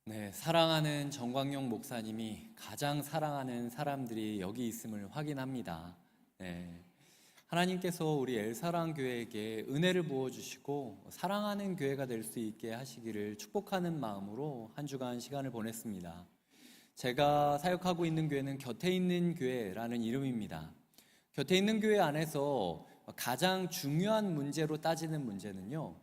네, 사랑하는 정광용 목사님이 가장 사랑하는 사람들이 여기 있음을 확인합니다. 네, 하나님께서 우리 엘사랑교회에게 은혜를 부어주시고 사랑하는 교회가 될 수 있게 하시기를 축복하는 마음으로 한 주간 시간을 보냈습니다. 제가 사역하고 있는 교회는 곁에 있는 교회라는 이름입니다. 곁에 있는 교회 안에서 가장 중요한 문제로 따지는 문제는요,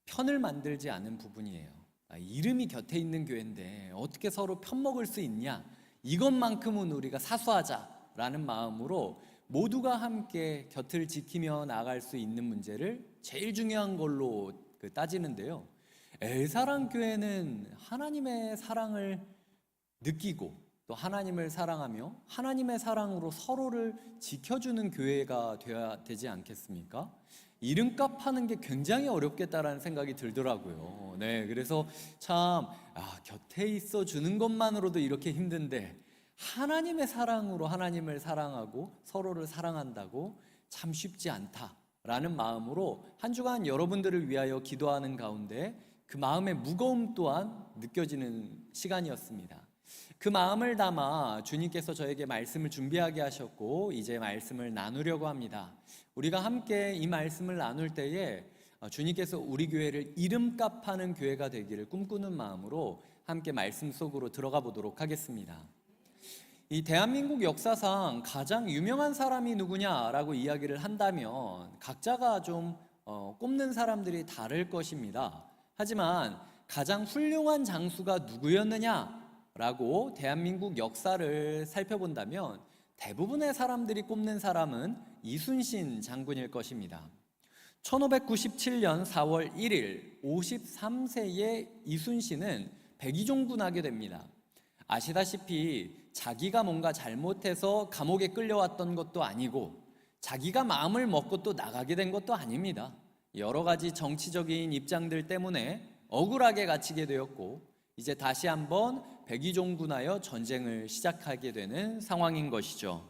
편을 만들지 않은 부분이에요. 이름이 곁에 있는 교회인데 어떻게 서로 편먹을 수 있냐, 이것만큼은 우리가 사수하자라는 마음으로 모두가 함께 곁을 지키며 나아갈 수 있는 문제를 제일 중요한 걸로 따지는데요, 엘사랑교회는 하나님의 사랑을 느끼고 또 하나님을 사랑하며 하나님의 사랑으로 서로를 지켜주는 교회가 되어야 되지 않겠습니까? 이름값 하는 게 굉장히 어렵겠다라는 생각이 들더라고요. 네, 그래서 참 곁에 있어 주는 것만으로도 이렇게 힘든데 하나님의 사랑으로 하나님을 사랑하고 서로를 사랑한다고 참 쉽지 않다라는 마음으로 한 주간 여러분들을 위하여 기도하는 가운데 그 마음의 무거움 또한 느껴지는 시간이었습니다. 그 마음을 담아 주님께서 저에게 말씀을 준비하게 하셨고 이제 말씀을 나누려고 합니다. 우리가 함께 이 말씀을 나눌 때에 주님께서 우리 교회를 이름값하는 교회가 되기를 꿈꾸는 마음으로 함께 말씀 속으로 들어가 보도록 하겠습니다. 이 대한민국 역사상 가장 유명한 사람이 누구냐라고 이야기를 한다면 각자가 좀 꼽는 사람들이 다를 것입니다. 하지만 가장 훌륭한 장수가 누구였느냐 라고 대한민국 역사를 살펴본다면 대부분의 사람들이 꼽는 사람은 이순신 장군일 것입니다. 1597년 4월 1일 53세의 이순신은 백의종군하게 됩니다. 아시다시피 자기가 뭔가 잘못해서 감옥에 끌려왔던 것도 아니고 자기가 마음을 먹고 또 나가게 된 것도 아닙니다. 여러 가지 정치적인 입장들 때문에 억울하게 갇히게 되었고 이제 다시 한번 백의종군하여 전쟁을 시작하게 되는 상황인 것이죠.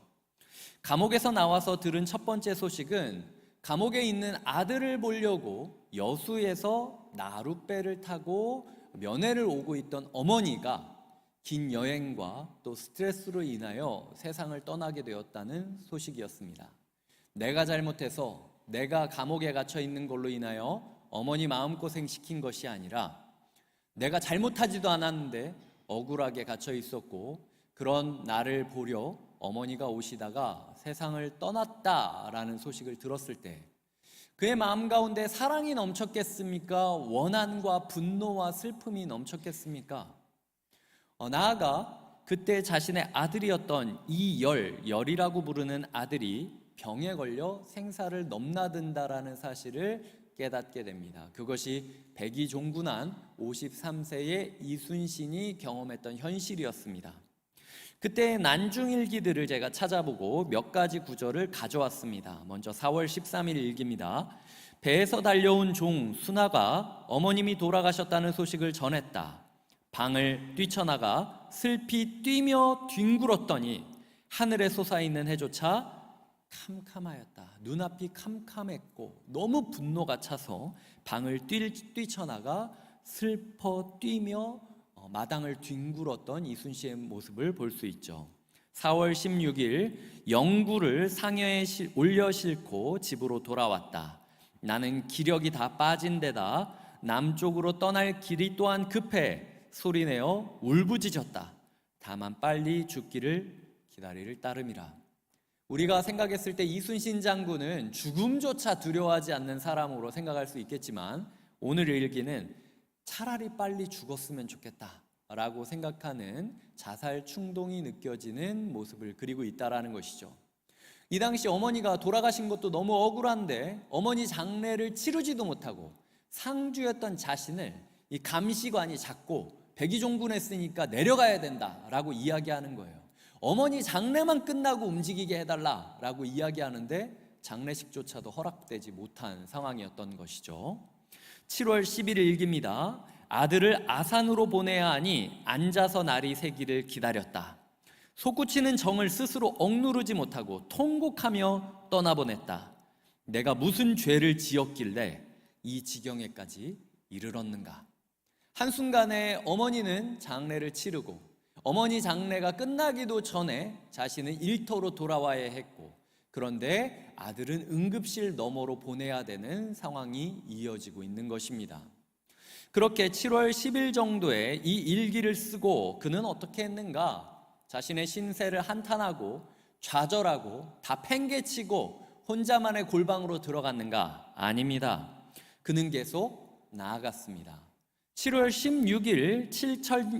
감옥에서 나와서 들은 첫 번째 소식은 감옥에 있는 아들을 보려고 여수에서 나룻배를 타고 면회를 오고 있던 어머니가 긴 여행과 또 스트레스로 인하여 세상을 떠나게 되었다는 소식이었습니다. 내가 잘못해서 내가 감옥에 갇혀 있는 걸로 인하여 어머니 마음고생 시킨 것이 아니라 내가 잘못하지도 않았는데 억울하게 갇혀 있었고 그런 나를 보려 어머니가 오시다가 세상을 떠났다라는 소식을 들었을 때 그의 마음 가운데 사랑이 넘쳤겠습니까? 원한과 분노와 슬픔이 넘쳤겠습니까? 나아가 그때 자신의 아들이었던 열이라고 부르는 아들이 병에 걸려 생사를 넘나든다라는 사실을 깨닫게 됩니다. 그것이 백의종군한 53세의 이순신이 경험했던 현실이었습니다. 그때 난중일기들을 제가 찾아보고 몇 가지 구절을 가져왔습니다. 먼저 4월 13일 일기입니다. 배에서 달려온 종 순하가 어머님이 돌아가셨다는 소식을 전했다. 방을 뛰쳐나가 슬피 뛰며 뒹굴었더니 하늘에 솟아있는 해조차 캄캄하였다. 눈앞이 캄캄했고 너무 분노가 차서 방을 뛰쳐나가 슬퍼 뛰며 마당을 뒹굴었던 이순신의 모습을 볼 수 있죠. 4월 16일 영구를 상여에 올려 싣고 집으로 돌아왔다. 나는 기력이 다 빠진 데다 남쪽으로 떠날 길이 또한 급해 소리내어 울부짖었다. 다만 빨리 죽기를 기다리를 따름이라. 우리가 생각했을 때 이순신 장군은 죽음조차 두려워하지 않는 사람으로 생각할 수 있겠지만 오늘 일기는 차라리 빨리 죽었으면 좋겠다라고 생각하는 자살 충동이 느껴지는 모습을 그리고 있다라는 것이죠. 이 당시 어머니가 돌아가신 것도 너무 억울한데 어머니 장례를 치르지도 못하고 상주였던 자신을 이 감시관이 잡고 백의종군했으니까 내려가야 된다라고 이야기하는 거예요. 어머니 장례만 끝나고 움직이게 해달라라고 이야기하는데 장례식조차도 허락되지 못한 상황이었던 것이죠. 7월 10일 일기입니다. 아들을 아산으로 보내야 하니 앉아서 날이 새기를 기다렸다. 솟구치는 정을 스스로 억누르지 못하고 통곡하며 떠나보냈다. 내가 무슨 죄를 지었길래 이 지경에까지 이르렀는가? 한순간에 어머니는 장례를 치르고 어머니 장례가 끝나기도 전에 자신은 일터로 돌아와야 했고, 그런데 아들은 응급실 너머로 보내야 되는 상황이 이어지고 있는 것입니다. 그렇게 7월 10일 정도에 이 일기를 쓰고 그는 어떻게 했는가? 자신의 신세를 한탄하고 좌절하고 다 팽개치고 혼자만의 골방으로 들어갔는가? 아닙니다. 그는 계속 나아갔습니다. 7월 16일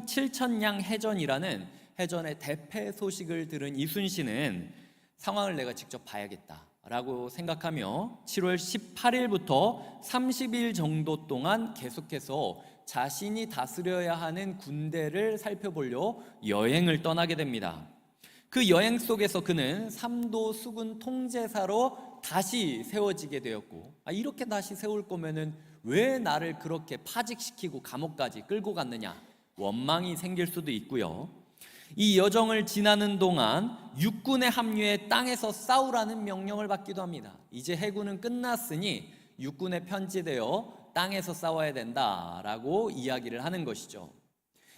칠천냥 해전이라는 해전의 대패 소식을 들은 이순신은 상황을 내가 직접 봐야겠다라고 생각하며 7월 18일부터 30일 정도 동안 계속해서 자신이 다스려야 하는 군대를 살펴보려 여행을 떠나게 됩니다. 그 여행 속에서 그는 삼도 수군 통제사로 다시 세워지게 되었고, 이렇게 다시 세울 거면은 왜 나를 그렇게 파직시키고 감옥까지 끌고 갔느냐, 원망이 생길 수도 있고요. 이 여정을 지나는 동안 육군에 합류해 땅에서 싸우라는 명령을 받기도 합니다. 이제 해군은 끝났으니 육군에 편지되어 땅에서 싸워야 된다라고 이야기를 하는 것이죠.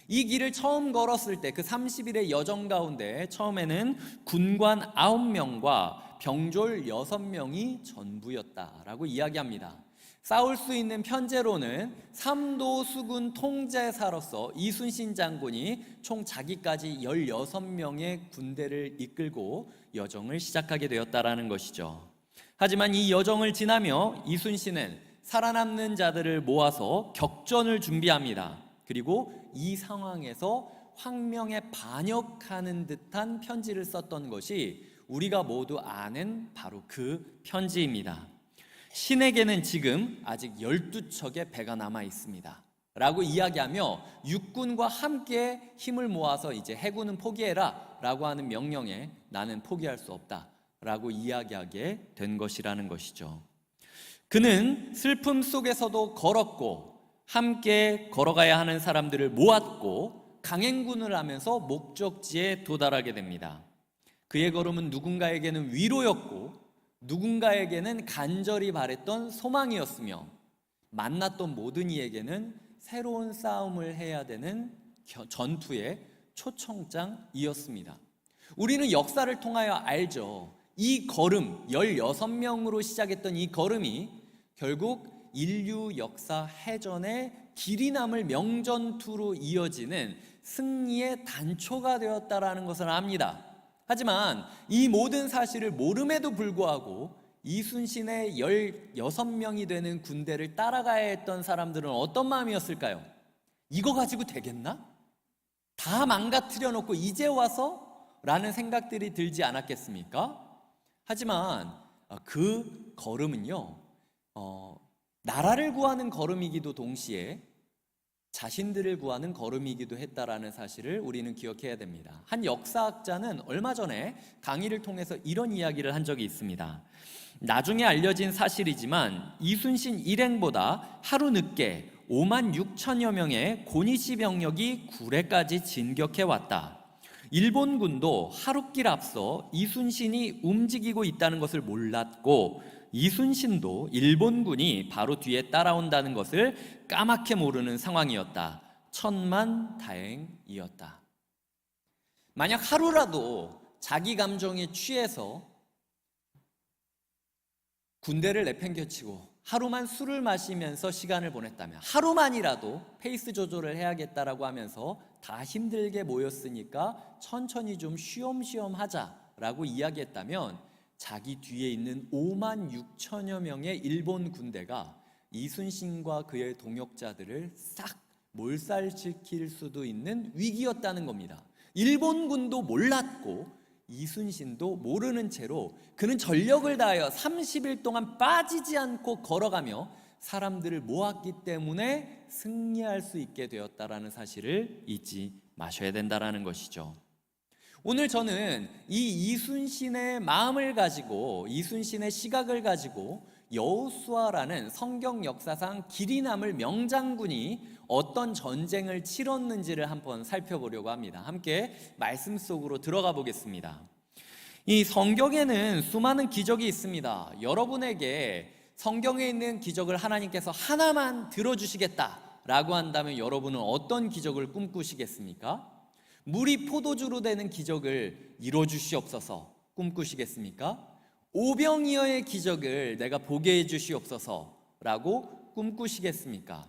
이 길을 처음 걸었을 때 그 30일의 여정 가운데 처음에는 군관 9명과 병졸 6명이 전부였다라고 이야기합니다. 싸울 수 있는 편제로는 삼도 수군 통제사로서 이순신 장군이 총 자기까지 16명의 군대를 이끌고 여정을 시작하게 되었다라는 것이죠. 하지만 이 여정을 지나며 이순신은 살아남는 자들을 모아서 격전을 준비합니다. 그리고 이 상황에서 황명에 반역하는 듯한 편지를 썼던 것이 우리가 모두 아는 바로 그 편지입니다. 신에게는 지금 아직 12척의 배가 남아 있습니다 라고 이야기하며 육군과 함께 힘을 모아서 이제 해군은 포기해라 라고 하는 명령에 나는 포기할 수 없다 라고 이야기하게 된 것이라는 것이죠. 그는 슬픔 속에서도 걸었고 함께 걸어가야 하는 사람들을 모았고 강행군을 하면서 목적지에 도달하게 됩니다. 그의 걸음은 누군가에게는 위로였고 누군가에게는 간절히 바랬던 소망이었으며 만났던 모든 이에게는 새로운 싸움을 해야 되는 전투의 초청장이었습니다. 우리는 역사를 통하여 알죠. 이 걸음, 16명으로 시작했던 이 걸음이 결국 인류 역사 해전의 길이 남을 명전투로 이어지는 승리의 단초가 되었다라는 것을 압니다. 하지만 이 모든 사실을 모름에도 불구하고 이순신의 16명이 되는 군대를 따라가야 했던 사람들은 어떤 마음이었을까요? 이거 가지고 되겠나? 다 망가뜨려 놓고 이제 와서? 라는 생각들이 들지 않았겠습니까? 하지만 그 걸음은요, 나라를 구하는 걸음이기도 동시에 자신들을 구하는 걸음이기도 했다라는 사실을 우리는 기억해야 됩니다. 한 역사학자는 얼마 전에 강의를 통해서 이런 이야기를 한 적이 있습니다. 나중에 알려진 사실이지만 이순신 일행보다 하루 늦게 5만 6천여 명의 고니시 병력이 구례까지 진격해 왔다. 일본군도 하루길 앞서 이순신이 움직이고 있다는 것을 몰랐고 이순신도 일본군이 바로 뒤에 따라온다는 것을 까맣게 모르는 상황이었다. 천만다행이었다. 만약 하루라도 자기 감정에 취해서 군대를 내팽개치고 하루만 술을 마시면서 시간을 보냈다면, 하루만이라도 페이스 조절을 해야겠다라고 하면서 다 힘들게 모였으니까 천천히 좀 쉬엄쉬엄 하자라고 이야기했다면 자기 뒤에 있는 5만 6천여 명의 일본 군대가 이순신과 그의 동역자들을 싹 몰살시킬 수도 있는 위기였다는 겁니다. 일본군도 몰랐고 이순신도 모르는 채로 그는 전력을 다하여 30일 동안 빠지지 않고 걸어가며 사람들을 모았기 때문에 승리할 수 있게 되었다라는 사실을 잊지 마셔야 된다라는 것이죠. 오늘 저는 이 이순신의 마음을 가지고, 이순신의 시각을 가지고 여호수아라는 성경 역사상 길이 남을 명장군이 어떤 전쟁을 치렀는지를 한번 살펴보려고 합니다. 함께 말씀 속으로 들어가 보겠습니다. 이 성경에는 수많은 기적이 있습니다. 여러분에게 성경에 있는 기적을 하나님께서 하나만 들어주시겠다 라고 한다면 여러분은 어떤 기적을 꿈꾸시겠습니까? 물이 포도주로 되는 기적을 이뤄주시옵소서 꿈꾸시겠습니까? 오병이어의 기적을 내가 보게 해주시옵소서 라고 꿈꾸시겠습니까?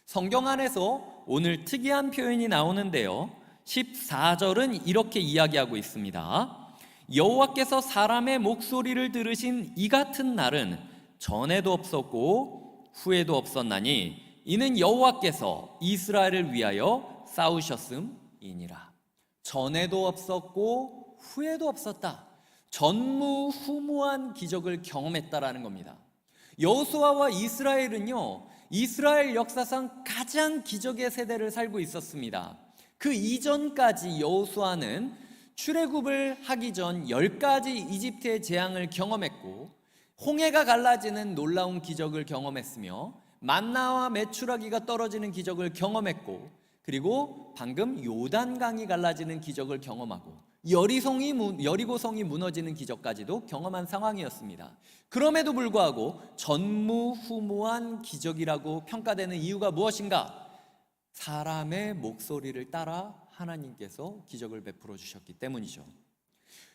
성경 안에서 오늘 특이한 표현이 나오는데요, 14절은 이렇게 이야기하고 있습니다. 여호와께서 사람의 목소리를 들으신 이 같은 날은 전에도 없었고 후에도 없었나니 이는 여호와께서 이스라엘을 위하여 싸우셨음이니라. 전에도 없었고 후에도 없었다. 전무후무한 기적을 경험했다라는 겁니다. 여호수아와 이스라엘은요, 이스라엘 역사상 가장 기적의 세대를 살고 있었습니다. 그 이전까지 여호수아는 출애굽을 하기 전 10가지 이집트의 재앙을 경험했고, 홍해가 갈라지는 놀라운 기적을 경험했으며, 만나와 메추라기가 떨어지는 기적을 경험했고, 그리고 방금 요단강이 갈라지는 기적을 경험하고, 여리고성이 무너지는 기적까지도 경험한 상황이었습니다. 그럼에도 불구하고 전무후무한 기적이라고 평가되는 이유가 무엇인가? 사람의 목소리를 따라 하나님께서 기적을 베풀어 주셨기 때문이죠.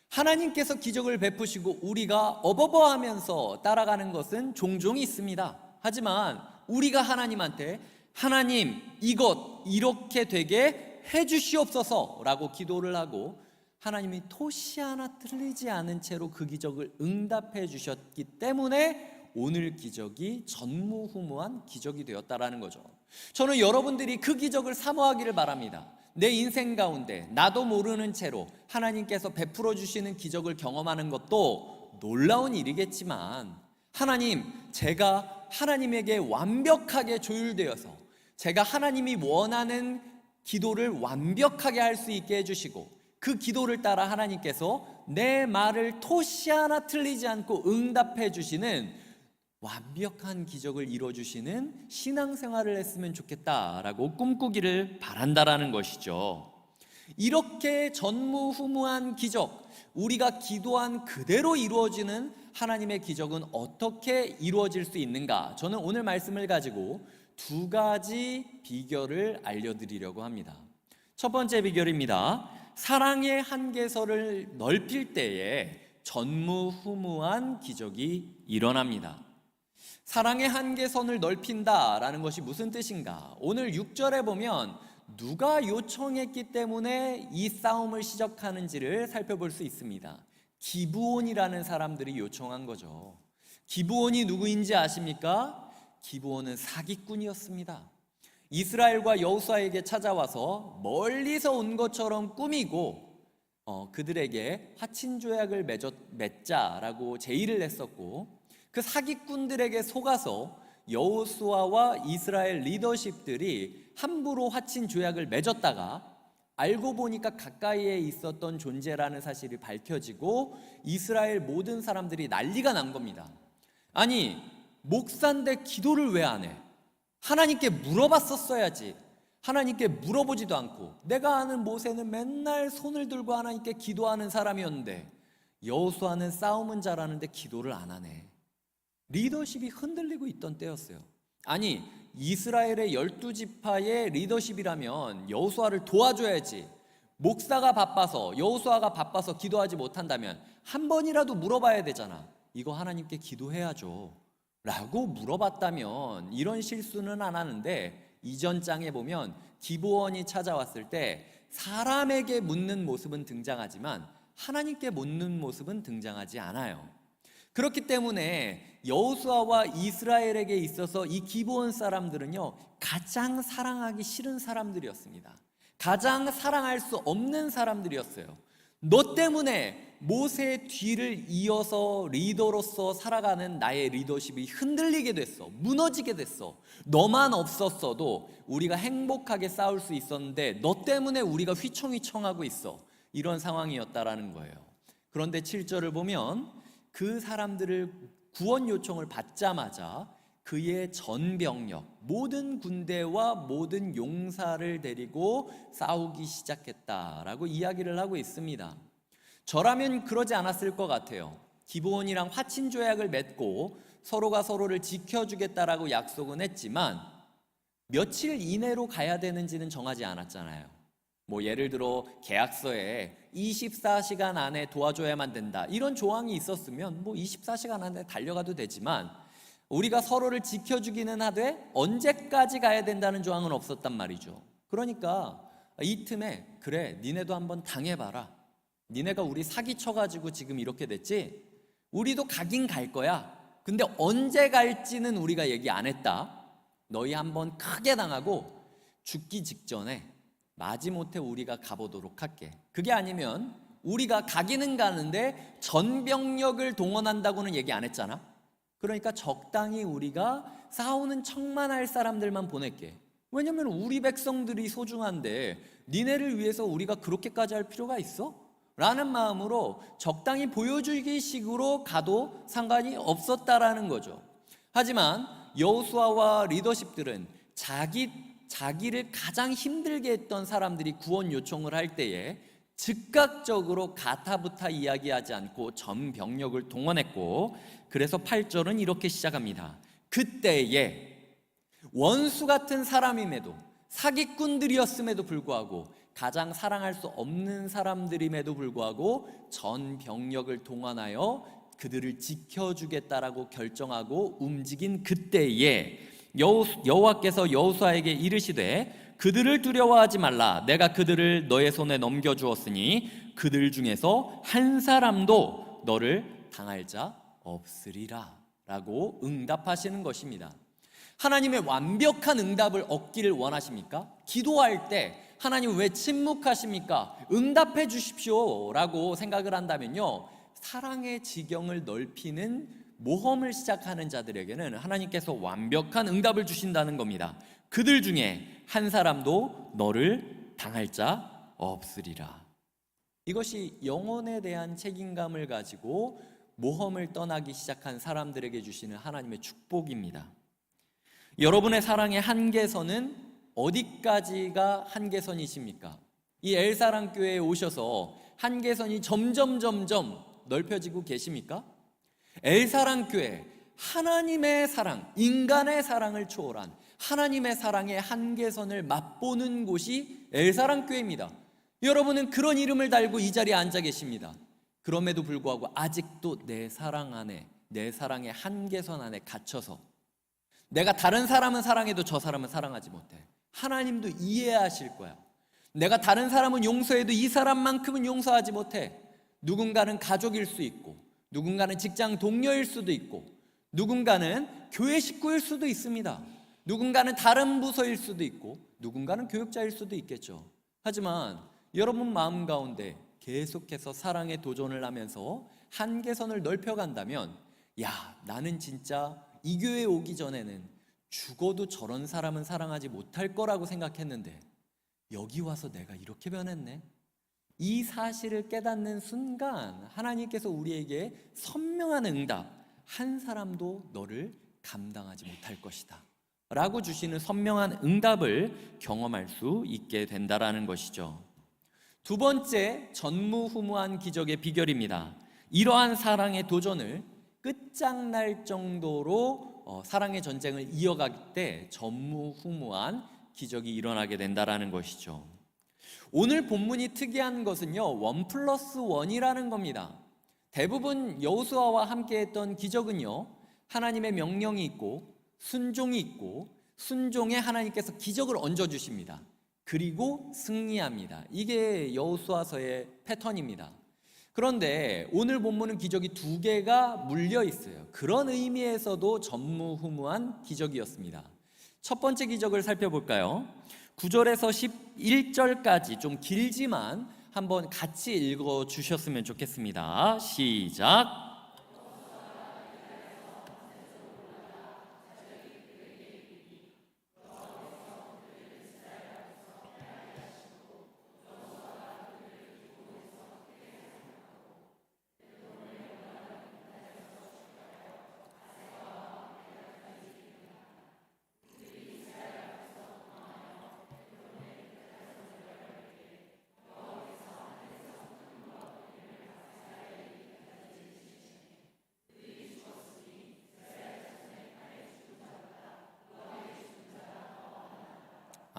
하나님께서 기적을 베푸시고 우리가 어버버하면서 따라가는 것은 종종 있습니다. 하지만 우리가 하나님한테 하나님 이것 이렇게 되게 해주시옵소서 라고 기도를 하고, 하나님이 토시 하나 틀리지 않은 채로 그 기적을 응답해 주셨기 때문에 오늘 기적이 전무후무한 기적이 되었다라는 거죠. 저는 여러분들이 그 기적을 사모하기를 바랍니다. 내 인생 가운데 나도 모르는 채로 하나님께서 베풀어 주시는 기적을 경험하는 것도 놀라운 일이겠지만, 하나님, 제가 하나님에게 완벽하게 조율되어서 제가 하나님이 원하는 기도를 완벽하게 할 수 있게 해주시고, 그 기도를 따라 하나님께서 내 말을 토시 하나 틀리지 않고 응답해 주시는 완벽한 기적을 이뤄주시는 신앙생활을 했으면 좋겠다라고 꿈꾸기를 바란다라는 것이죠. 이렇게 전무후무한 기적, 우리가 기도한 그대로 이루어지는 하나님의 기적은 어떻게 이루어질 수 있는가? 저는 오늘 말씀을 가지고 두 가지 비결을 알려드리려고 합니다. 첫 번째 비결입니다. 사랑의 한계선을 넓힐 때에 전무후무한 기적이 일어납니다. 사랑의 한계선을 넓힌다라는 것이 무슨 뜻인가? 오늘 6절에 보면 누가 요청했기 때문에 이 싸움을 시작하는지를 살펴볼 수 있습니다. 기브온이라는 사람들이 요청한 거죠. 기브온이 누구인지 아십니까? 기브온은 사기꾼이었습니다. 이스라엘과 여호수아에게 찾아와서 멀리서 온 것처럼 꾸미고 그들에게 화친 조약을 맺자라고 제의를 했었고, 그 사기꾼들에게 속아서 여호수아와 이스라엘 리더십들이 함부로 화친 조약을 맺었다가 알고 보니까 가까이에 있었던 존재라는 사실이 밝혀지고 이스라엘 모든 사람들이 난리가 난 겁니다. 아니, 목사인데 기도를 왜 안 해? 하나님께 물어봤었어야지. 하나님께 물어보지도 않고, 내가 아는 모세는 맨날 손을 들고 하나님께 기도하는 사람이었는데 여호수아는 싸움은 잘하는데 기도를 안 하네. 리더십이 흔들리고 있던 때였어요. 아니, 이스라엘의 12지파의 리더십이라면 여호수아를 도와줘야지. 목사가 바빠서, 여호수아가 바빠서 기도하지 못한다면 한 번이라도 물어봐야 되잖아. 이거 하나님께 기도해야죠 라고 물어봤다면 이런 실수는 안 하는데, 이전 장에 보면 기브온이 찾아왔을 때 사람에게 묻는 모습은 등장하지만 하나님께 묻는 모습은 등장하지 않아요. 그렇기 때문에 여호수아와 이스라엘에게 있어서 이 기브온 사람들은요, 가장 사랑하기 싫은 사람들이었습니다. 가장 사랑할 수 없는 사람들이었어요. 너 때문에 모세의 뒤를 이어서 리더로서 살아가는 나의 리더십이 흔들리게 됐어. 무너지게 됐어. 너만 없었어도 우리가 행복하게 싸울 수 있었는데 너 때문에 우리가 휘청휘청하고 있어. 이런 상황이었다라는 거예요. 그런데 7절을 보면 그 사람들을 구원 요청을 받자마자 그의 전병력, 모든 군대와 모든 용사를 데리고 싸우기 시작했다라고 이야기를 하고 있습니다. 저라면 그러지 않았을 것 같아요. 기브온이랑 화친 조약을 맺고 서로가 서로를 지켜주겠다라고 약속은 했지만 며칠 이내로 가야 되는지는 정하지 않았잖아요. 뭐 예를 들어 계약서에 24시간 안에 도와줘야만 된다, 이런 조항이 있었으면 뭐 24시간 안에 달려가도 되지만, 우리가 서로를 지켜주기는 하되 언제까지 가야 된다는 조항은 없었단 말이죠. 그러니까 이 틈에 그래, 니네도 한번 당해봐라. 니네가 우리 사기쳐가지고 지금 이렇게 됐지? 우리도 가긴 갈 거야. 근데 언제 갈지는 우리가 얘기 안 했다. 너희 한번 크게 당하고 죽기 직전에 마지못해 우리가 가보도록 할게. 그게 아니면 우리가 가기는 가는데 전병력을 동원한다고는 얘기 안 했잖아. 그러니까 적당히 우리가 싸우는 척만 할 사람들만 보낼게. 왜냐면 우리 백성들이 소중한데 니네를 위해서 우리가 그렇게까지 할 필요가 있어? 라는 마음으로 적당히 보여주기 식으로 가도 상관이 없었다라는 거죠. 하지만 여호수아와 리더십들은 자기를 가장 힘들게 했던 사람들이 구원 요청을 할 때에 즉각적으로 가타부타 이야기하지 않고 전 병력을 동원했고, 그래서 8절은 이렇게 시작합니다. 그때에 원수 같은 사람임에도, 사기꾼들이었음에도 불구하고, 가장 사랑할 수 없는 사람들임에도 불구하고 전 병력을 동원하여 그들을 지켜주겠다라고 결정하고 움직인 그때에 여호와께서 여호수아에게 이르시되 그들을 두려워하지 말라. 내가 그들을 너의 손에 넘겨주었으니 그들 중에서 한 사람도 너를 당할 자 없으리라 라고 응답하시는 것입니다. 하나님의 완벽한 응답을 얻기를 원하십니까? 기도할 때 하나님 왜 침묵하십니까? 응답해 주십시오 라고 생각을 한다면요, 사랑의 지경을 넓히는 모험을 시작하는 자들에게는 하나님께서 완벽한 응답을 주신다는 겁니다. 그들 중에 한 사람도 너를 당할 자 없으리라. 이것이 영혼에 대한 책임감을 가지고 모험을 떠나기 시작한 사람들에게 주시는 하나님의 축복입니다. 여러분의 사랑의 한계선은 어디까지가 한계선이십니까? 이 엘사랑 교회에 오셔서 한계선이 점점 넓혀지고 계십니까? 엘사랑 교회, 하나님의 사랑, 인간의 사랑을 초월한 하나님의 사랑의 한계선을 맛보는 곳이 엘사랑 교회입니다. 여러분은 그런 이름을 달고 이 자리에 앉아 계십니다. 그럼에도 불구하고 아직도 내 사랑 안에, 내 사랑의 한계선 안에 갇혀서 내가 다른 사람은 사랑해도 저 사람은 사랑하지 못해. 하나님도 이해하실 거야. 내가 다른 사람은 용서해도 이 사람만큼은 용서하지 못해. 누군가는 가족일 수 있고, 누군가는 직장 동료일 수도 있고, 누군가는 교회 식구일 수도 있습니다. 누군가는 다른 부서일 수도 있고, 누군가는 교육자일 수도 있겠죠. 하지만 여러분 마음 가운데 계속해서 사랑에 도전을 하면서 한계선을 넓혀간다면, 야, 나는 진짜 이 교회에 오기 전에는 죽어도 저런 사람은 사랑하지 못할 거라고 생각했는데 여기 와서 내가 이렇게 변했네. 이 사실을 깨닫는 순간 하나님께서 우리에게 선명한 응답, 한 사람도 너를 감당하지 못할 것이다 라고 주시는 선명한 응답을 경험할 수 있게 된다라는 것이죠. 두 번째, 전무후무한 기적의 비결입니다. 이러한 사랑의 도전을 끝장날 정도로 사랑의 전쟁을 이어갈 때 전무후무한 기적이 일어나게 된다라는 것이죠. 오늘 본문이 특이한 것은요, 1+1이라는 겁니다. 대부분 여호수아와 함께 했던 기적은요, 하나님의 명령이 있고 순종이 있고 순종에 하나님께서 기적을 얹어주십니다. 그리고 승리합니다. 이게 여호수아서의 패턴입니다. 그런데 오늘 본문은 기적이 2개가 물려 있어요. 그런 의미에서도 전무후무한 기적이었습니다. 첫 번째 기적을 살펴볼까요? 9절에서 11절까지 좀 길지만 한번 같이 읽어 주셨으면 좋겠습니다. 시작.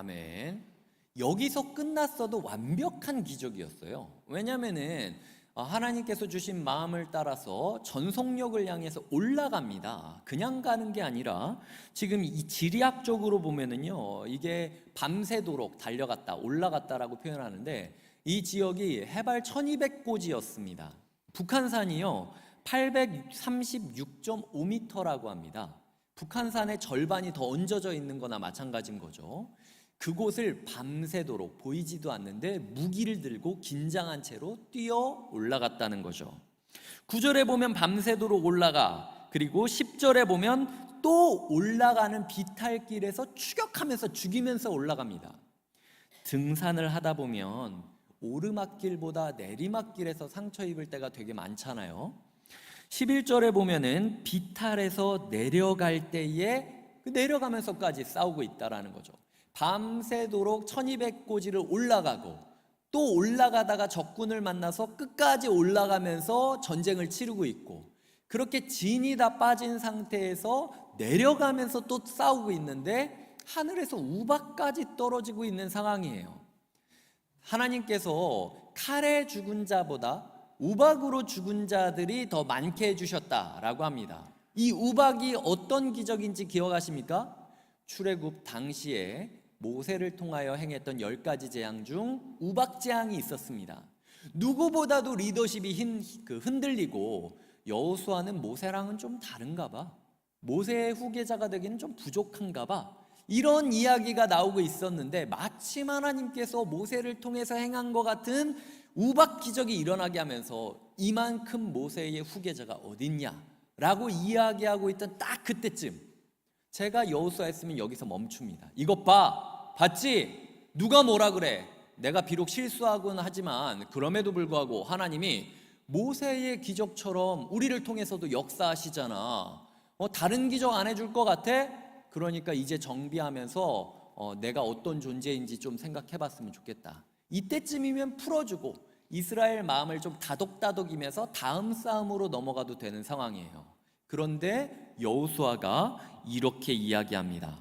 아멘. 여기서 끝났어도 완벽한 기적이었어요. 왜냐하면은 하나님께서 주신 마음을 따라서 전속력을 향해서 올라갑니다. 그냥 가는 게 아니라 지금 이 지리학적으로 보면은요, 이게 밤새도록 달려갔다, 올라갔다라고 표현하는데 이 지역이 해발 1200고지였습니다. 북한산이요, 836.5m라고 합니다. 북한산의 절반이 더 얹어져 있는 거나 마찬가지인 거죠. 그곳을 밤새도록 보이지도 않는데 무기를 들고 긴장한 채로 뛰어 올라갔다는 거죠. 9절에 보면 밤새도록 올라가, 그리고 10절에 보면 또 올라가는 비탈길에서 추격하면서 죽이면서 올라갑니다. 등산을 하다 보면 오르막길보다 내리막길에서 상처 입을 때가 되게 많잖아요. 11절에 보면은 비탈에서 내려갈 때에 내려가면서까지 싸우고 있다라는 거죠. 밤새도록 1200고지를 올라가고 또 올라가다가 적군을 만나서 끝까지 올라가면서 전쟁을 치르고 있고, 그렇게 진이 다 빠진 상태에서 내려가면서 또 싸우고 있는데 하늘에서 우박까지 떨어지고 있는 상황이에요. 하나님께서 칼에 죽은 자보다 우박으로 죽은 자들이 더 많게 해주셨다라고 합니다. 이 우박이 어떤 기적인지 기억하십니까? 출애굽 당시에 모세를 통하여 행했던 10가지 재앙 중 우박 재앙이 있었습니다. 누구보다도 리더십이 흔들리고 여호수아는 모세랑은 좀 다른가 봐, 모세의 후계자가 되기는 좀 부족한가 봐, 이런 이야기가 나오고 있었는데 마침 하나님께서 모세를 통해서 행한 것 같은 우박 기적이 일어나게 하면서 이만큼 모세의 후계자가 어딨냐 라고 이야기하고 있던 딱 그때쯤 제가 여호수아였으면 여기서 멈춥니다. 이것 봐, 봤지? 누가 뭐라 그래? 내가 비록 실수하곤 하지만 그럼에도 불구하고 하나님이 모세의 기적처럼 우리를 통해서도 역사하시잖아. 다른 기적 안 해줄 것 같아? 그러니까 이제 정비하면서 내가 어떤 존재인지 좀 생각해봤으면 좋겠다. 이때쯤이면 풀어주고 이스라엘 마음을 좀 다독다독이면서 다음 싸움으로 넘어가도 되는 상황이에요. 그런데 여호수아가 이렇게 이야기합니다.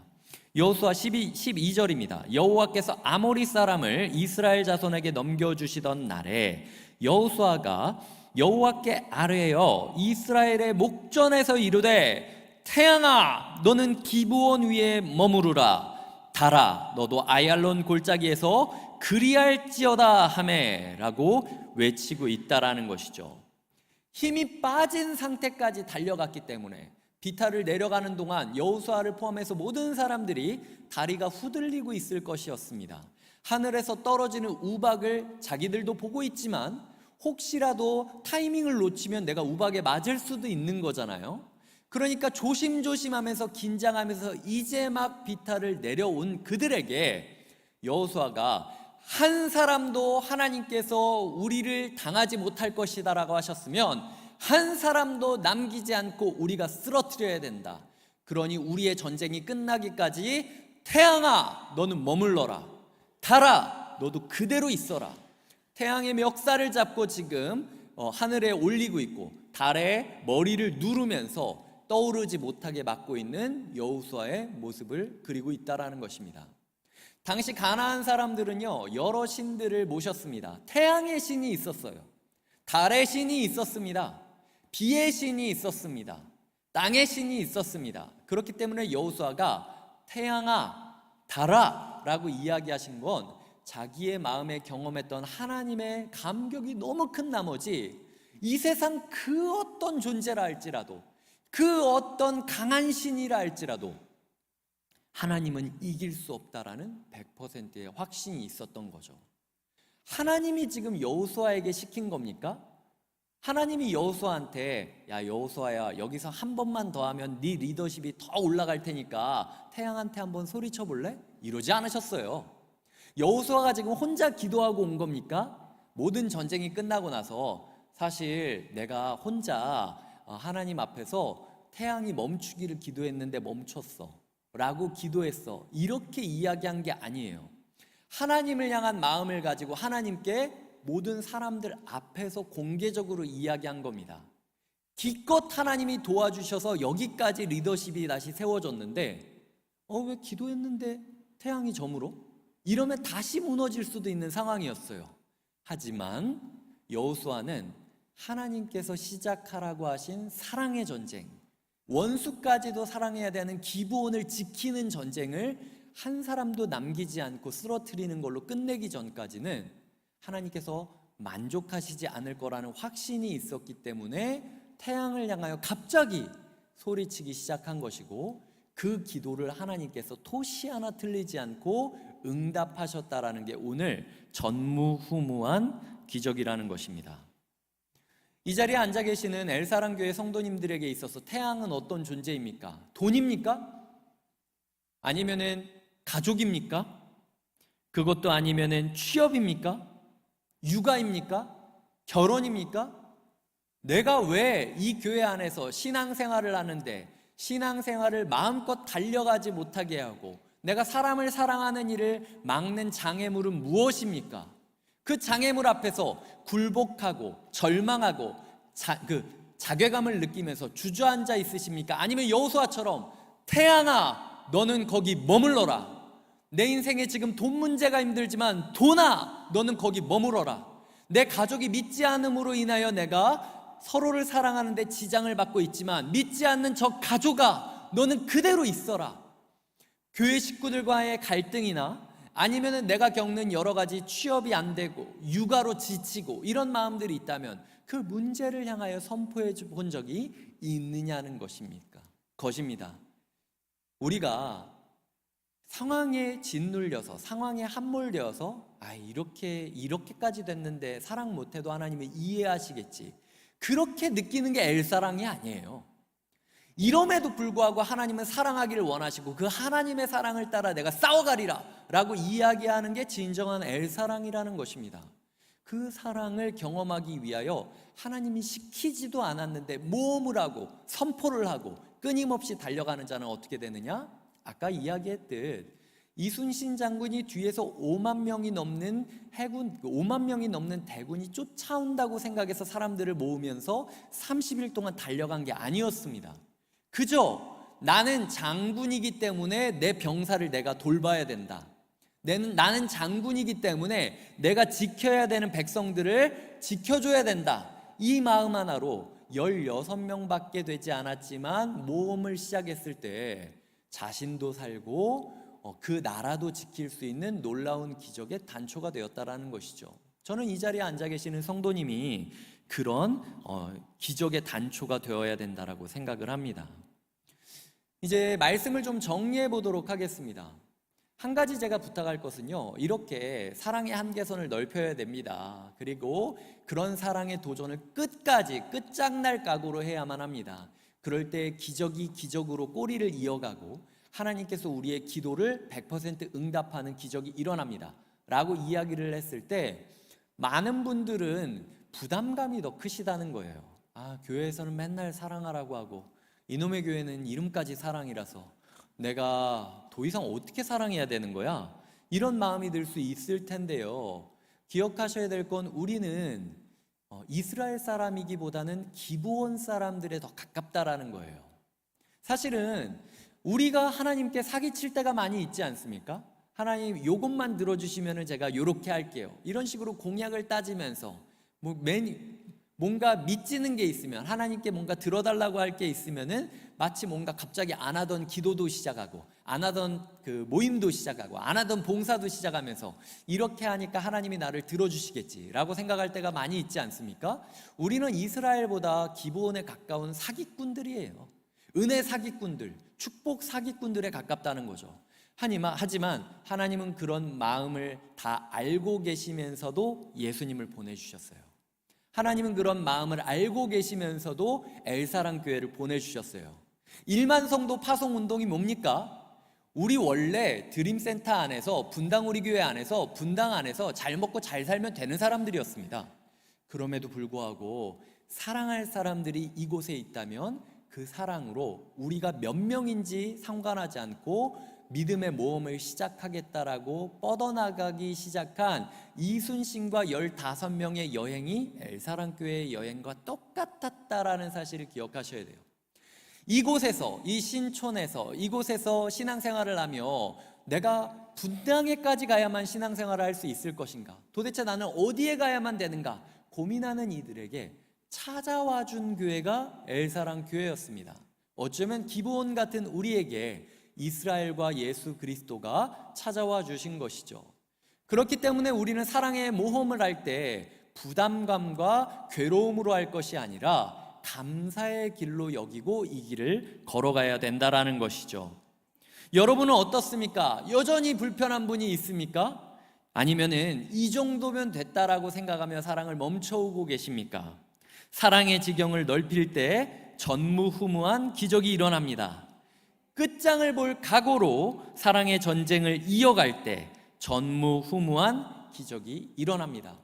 여호수아 12절입니다. 여호와께서 아모리 사람을 이스라엘 자손에게 넘겨주시던 날에 여호수아가 여호와께 아뢰어 이스라엘의 목전에서 이르되 태양아 너는 기브온 위에 머무르라, 달아 너도 아얄론 골짜기에서 그리할지어다 하매 라고 외치고 있다라는 것이죠. 힘이 빠진 상태까지 달려갔기 때문에 비탈을 내려가는 동안 여호수아를 포함해서 모든 사람들이 다리가 후들리고 있을 것이었습니다. 하늘에서 떨어지는 우박을 자기들도 보고 있지만 혹시라도 타이밍을 놓치면 내가 우박에 맞을 수도 있는 거잖아요. 그러니까 조심조심하면서 긴장하면서 이제 막 비탈을 내려온 그들에게 여호수아가 한 사람도 하나님께서 우리를 당하지 못할 것이다 라고 하셨으면 한 사람도 남기지 않고 우리가 쓰러뜨려야 된다. 그러니 우리의 전쟁이 끝나기까지 태양아 너는 머물러라, 달아 너도 그대로 있어라. 태양의 멱살을 잡고 지금 하늘에 올리고 있고 달의 머리를 누르면서 떠오르지 못하게 막고 있는 여호수아의 모습을 그리고 있다라는 것입니다. 당시 가나안 사람들은요 여러 신들을 모셨습니다. 태양의 신이 있었어요. 달의 신이 있었습니다. 비의 신이 있었습니다. 땅의 신이 있었습니다. 그렇기 때문에 여호수아가 태양아 달아 라고 이야기하신 건 자기의 마음에 경험했던 하나님의 감격이 너무 큰 나머지 이 세상 그 어떤 존재라 할지라도 그 어떤 강한 신이라 할지라도 하나님은 이길 수 없다라는 100%의 확신이 있었던 거죠. 하나님이 지금 여호수아에게 시킨 겁니까? 하나님이 여호수아한테 야 여호수아야 여기서 한 번만 더 하면 네 리더십이 더 올라갈 테니까 태양한테 한번 소리쳐 볼래? 이러지 않으셨어요. 여호수아가 지금 혼자 기도하고 온 겁니까? 모든 전쟁이 끝나고 나서 사실 내가 혼자 하나님 앞에서 태양이 멈추기를 기도했는데 멈췄어 라고 기도했어 이렇게 이야기한 게 아니에요. 하나님을 향한 마음을 가지고 하나님께 모든 사람들 앞에서 공개적으로 이야기한 겁니다. 기껏 하나님이 도와주셔서 여기까지 리더십이 다시 세워졌는데 왜 기도했는데 태양이 저물어? 이러면 다시 무너질 수도 있는 상황이었어요. 하지만 여호수아는 하나님께서 시작하라고 하신 사랑의 전쟁, 원수까지도 사랑해야 되는 기브온을 지키는 전쟁을 한 사람도 남기지 않고 쓰러뜨리는 걸로 끝내기 전까지는 하나님께서 만족하시지 않을 거라는 확신이 있었기 때문에 태양을 향하여 갑자기 소리치기 시작한 것이고, 그 기도를 하나님께서 토시 하나 틀리지 않고 응답하셨다라는 게 오늘 전무후무한 기적이라는 것입니다. 이 자리에 앉아 계시는 엘사랑 교회 성도님들에게 있어서 태양은 어떤 존재입니까? 돈입니까? 아니면은 가족입니까? 그것도 아니면은 취업입니까? 육아입니까? 결혼입니까? 내가 왜 이 교회 안에서 신앙생활을 하는데 신앙생활을 마음껏 달려가지 못하게 하고 내가 사람을 사랑하는 일을 막는 장애물은 무엇입니까? 그 장애물 앞에서 굴복하고 절망하고 자괴감을 느끼면서 주저앉아 있으십니까? 아니면 여호수아처럼 태양아 너는 거기 머물러라, 내 인생에 지금 돈 문제가 힘들지만 돈아 너는 거기 머물러라, 내 가족이 믿지 않음으로 인하여 내가 서로를 사랑하는데 지장을 받고 있지만 믿지 않는 저 가족아 너는 그대로 있어라. 교회 식구들과의 갈등이나 아니면 내가 겪는 여러 가지 취업이 안 되고 육아로 지치고 이런 마음들이 있다면 그 문제를 향하여 선포해 본 적이 있느냐는 것입니다. 우리가 상황에 짓눌려서 상황에 함몰되어서 이렇게까지 됐는데 사랑 못해도 하나님은 이해하시겠지, 그렇게 느끼는 게 엘사랑이 아니에요. 이럼에도 불구하고 하나님은 사랑하기를 원하시고 그 하나님의 사랑을 따라 내가 싸워가리라 라고 이야기하는 게 진정한 엘사랑이라는 것입니다. 그 사랑을 경험하기 위하여 하나님이 시키지도 않았는데 모험을 하고 선포를 하고 끊임없이 달려가는 자는 어떻게 되느냐? 아까 이야기했듯 이순신 장군이 뒤에서 5만 명이 넘는 해군, 5만 명이 넘는 대군이 쫓아온다고 생각해서 사람들을 모으면서 30일 동안 달려간 게 아니었습니다. 그저 나는 장군이기 때문에 내 병사를 내가 돌봐야 된다, 나는 장군이기 때문에 내가 지켜야 되는 백성들을 지켜줘야 된다, 이 마음 하나로 16명밖에 되지 않았지만 모험을 시작했을 때 자신도 살고 그 나라도 지킬 수 있는 놀라운 기적의 단초가 되었다라는 것이죠. 저는 이 자리에 앉아 계시는 성도님이 그런 기적의 단초가 되어야 된다라고 생각을 합니다. 이제 말씀을 좀 정리해 보도록 하겠습니다. 한 가지 제가 부탁할 것은요, 이렇게 사랑의 한계선을 넓혀야 됩니다. 그리고 그런 사랑의 도전을 끝장날 각오로 해야만 합니다. 그럴 때 기적이 기적으로 꼬리를 이어가고 하나님께서 우리의 기도를 100% 응답하는 기적이 일어납니다 라고 이야기를 했을 때 많은 분들은 부담감이 더 크시다는 거예요. 교회에서는 맨날 사랑하라고 하고 이놈의 교회는 이름까지 사랑이라서 내가 더 이상 어떻게 사랑해야 되는 거야? 이런 마음이 들 수 있을 텐데요, 기억하셔야 될 건 우리는 이스라엘 사람이기보다는 기브온 사람들에 더 가깝다라는 거예요. 사실은 우리가 하나님께 사기칠 때가 많이 있지 않습니까? 하나님 요것만 들어주시면 제가 요렇게 할게요, 이런 식으로 공약을 따지면서 뭔가 믿지는 게 있으면, 하나님께 뭔가 들어달라고 할 게 있으면은 마치 뭔가 갑자기 안 하던 기도도 시작하고 안 하던 그 모임도 시작하고 안 하던 봉사도 시작하면서 이렇게 하니까 하나님이 나를 들어주시겠지라고 생각할 때가 많이 있지 않습니까? 우리는 이스라엘보다 기브온에 가까운 사기꾼들이에요. 은혜 사기꾼들, 축복 사기꾼들에 가깝다는 거죠. 하지만 하나님은 그런 마음을 다 알고 계시면서도 예수님을 보내주셨어요. 하나님은 그런 마음을 알고 계시면서도 엘사랑 교회를 보내주셨어요. 1만 성도 파송 운동이 뭡니까? 우리 원래 드림센터 안에서 분당 우리 교회 안에서 분당 안에서 잘 먹고 잘 살면 되는 사람들이었습니다. 그럼에도 불구하고 사랑할 사람들이 이곳에 있다면 그 사랑으로 우리가 몇 명인지 상관하지 않고 믿음의 모험을 시작하겠다라고 뻗어나가기 시작한 이순신과 15명의 여행이 엘사랑 교회의 여행과 똑같았다라는 사실을 기억하셔야 돼요. 이곳에서, 이 신촌에서, 이곳에서 신앙생활을 하며 내가 분당에까지 가야만 신앙생활을 할 수 있을 것인가? 도대체 나는 어디에 가야만 되는가? 고민하는 이들에게 찾아와 준 교회가 엘사랑 교회였습니다. 어쩌면 기브온 같은 우리에게 이스라엘과 예수 그리스도가 찾아와 주신 것이죠. 그렇기 때문에 우리는 사랑의 모험을 할 때 부담감과 괴로움으로 할 것이 아니라 감사의 길로 여기고 이 길을 걸어가야 된다라는 것이죠. 여러분은 어떻습니까? 여전히 불편한 분이 있습니까? 아니면은 이 정도면 됐다라고 생각하며 사랑을 멈춰오고 계십니까? 사랑의 지경을 넓힐 때 전무후무한 기적이 일어납니다. 끝장을 볼 각오로 사랑의 전쟁을 이어갈 때 전무후무한 기적이 일어납니다.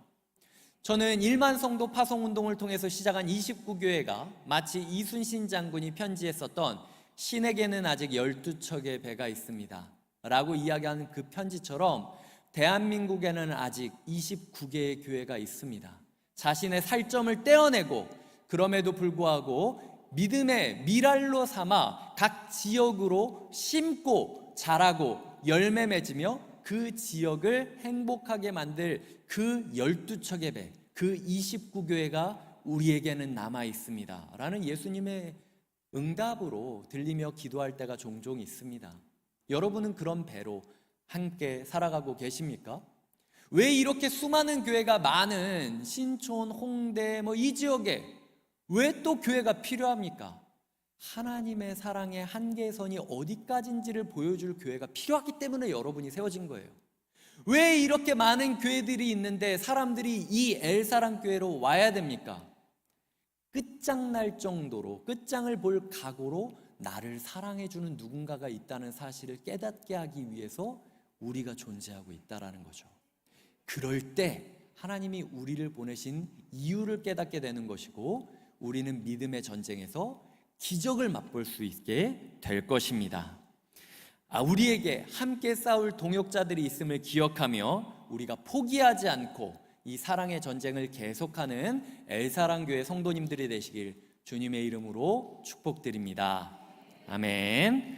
저는 1만 성도 파송운동을 통해서 시작한 29교회가 마치 이순신 장군이 편지했었던 신에게는 아직 12척의 배가 있습니다 라고 이야기하는 그 편지처럼 대한민국에는 아직 29개의 교회가 있습니다. 자신의 살점을 떼어내고 그럼에도 불구하고 믿음의 미랄로 삼아 각 지역으로 심고 자라고 열매 맺으며 그 지역을 행복하게 만들 그 12척의 배, 그 29교회가 우리에게는 남아 있습니다 라는 예수님의 응답으로 들리며 기도할 때가 종종 있습니다. 여러분은 그런 배로 함께 살아가고 계십니까? 왜 이렇게 수많은 교회가 많은 신촌, 홍대 이 지역에 왜 또 교회가 필요합니까? 하나님의 사랑의 한계선이 어디까지인지를 보여줄 교회가 필요하기 때문에 여러분이 세워진 거예요. 왜 이렇게 많은 교회들이 있는데 사람들이 이 엘사랑 교회로 와야 됩니까? 끝장날 정도로, 끝장을 볼 각오로 나를 사랑해주는 누군가가 있다는 사실을 깨닫게 하기 위해서 우리가 존재하고 있다는 거죠. 그럴 때 하나님이 우리를 보내신 이유를 깨닫게 되는 것이고 우리는 믿음의 전쟁에서 기적을 맛볼 수 있게 될 것입니다. 우리에게 함께 싸울 동역자들이 있음을 기억하며 우리가 포기하지 않고 이 사랑의 전쟁을 계속하는 엘사랑 교회 성도님들이 되시길 주님의 이름으로 축복드립니다. 아멘.